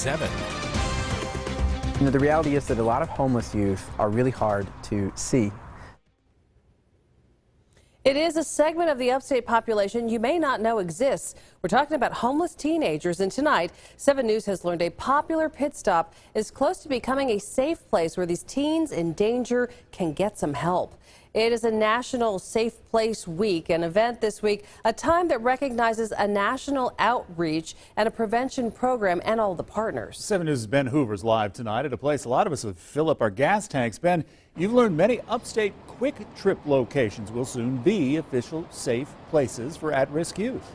7. The reality is that a lot of homeless youth are really hard to see. It is a segment of the upstate population you may not know exists. We're talking about homeless teenagers, and tonight, 7 News has learned a popular pit stop is close to becoming a safe place where these teens in danger can get some help. It is a National Safe Place Week, an event this week, a time that recognizes a national outreach and a prevention program and all the partners. 7 News' Ben Hoover's live tonight at a place a lot of us would fill up our gas tanks. Ben, you've learned many upstate quick trip locations will soon be official safe places for at-risk youth.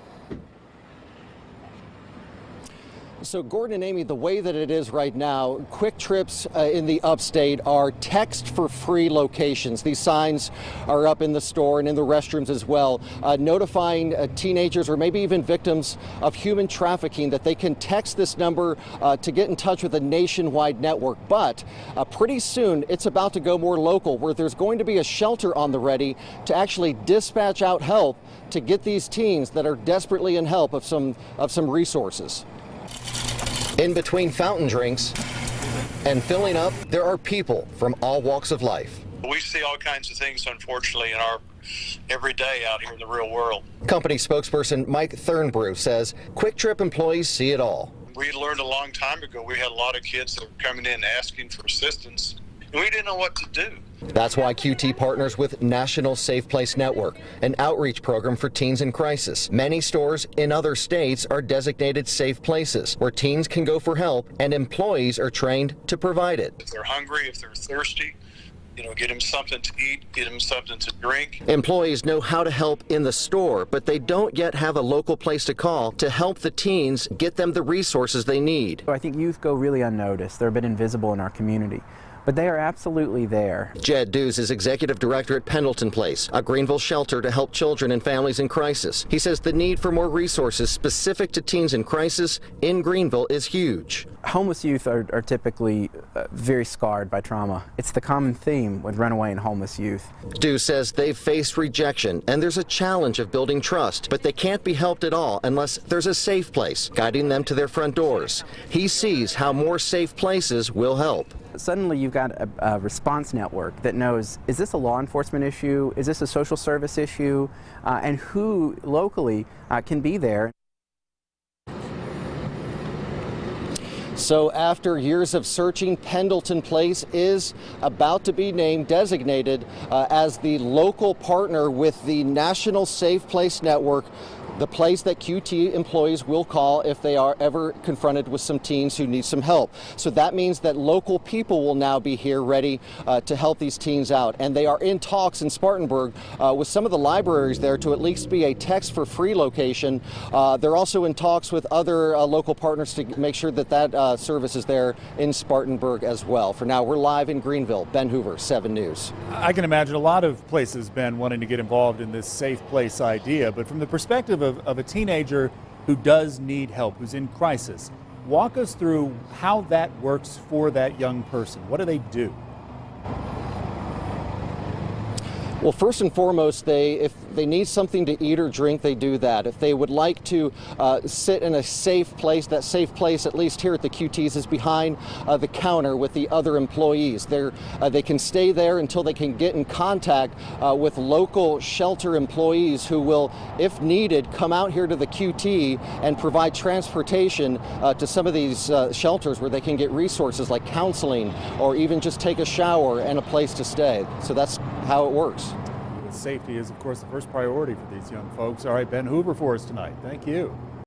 So Gordon and Amy, the way that it is right now, quick trips in the upstate are text for free locations. These signs are up in the store and in the restrooms as well, notifying teenagers or maybe even victims of human trafficking that they can text this number to get in touch with a nationwide network. But pretty soon it's about to go more local, where there's going to be a shelter on the ready to actually dispatch out help to get these teens that are desperately in help of some resources. In between fountain drinks and filling up, there are people from all walks of life. We see all kinds of things, unfortunately, in our every day out here in the real world. Company spokesperson Mike Thurnbrew says Quick Trip employees see it all. We learned a long time ago we had a lot of kids that were coming in asking for assistance, and we didn't know what to do. That's why QT partners with National Safe Place Network, an outreach program for teens in crisis. Many stores in other states are designated safe places where teens can go for help, and employees are trained to provide it. If they're hungry, if they're thirsty, get them something to eat, get them something to drink. Employees know how to help in the store, but they don't yet have a local place to call to help the teens get them the resources they need. I think youth go really unnoticed. They're a bit invisible in our community, but they are absolutely there. Jed Dews is executive director at Pendleton Place, a Greenville shelter to help children and families in crisis. He says the need for more resources specific to teens in crisis in Greenville is huge. Homeless youth are typically very scarred by trauma. It's the common theme with runaway and homeless youth. Dews says they've faced rejection, and there's a challenge of building trust, but they can't be helped at all unless there's a safe place guiding them to their front doors. He sees how more safe places will help. Suddenly you've got a response network that knows, is this a law enforcement issue? Is this a social service issue? And who locally can be there. So after years of searching, Pendleton Place is about to be designated as the local partner with the National Safe Place Network, the place that QT employees will call if they are ever confronted with some teens who need some help. So that means that local people will now be here ready to help these teens out. And they are in talks in Spartanburg with some of the libraries there to at least be a text for free location. They're also in talks with other local partners to make sure that that service is there in Spartanburg as well. For now, we're live in Greenville. Ben Hoover, 7 News. I can imagine a lot of places, Ben, wanting to get involved in this safe place idea, but from the perspective of a teenager who does need help, who's in crisis, walk us through how that works for that young person. What do they do? Well, first and foremost, if they need something to eat or drink, they do that. If they would like to sit in a safe place, that safe place, at least here at the QTs, is behind the counter with the other employees. They can stay there until they can get in contact with local shelter employees who will, if needed, come out here to the QT and provide transportation to some of these shelters where they can get resources like counseling or even just take a shower and a place to stay. So that's how it works. Safety is, of course, the first priority for these young folks. All right, Ben Hoover for us tonight. Thank you.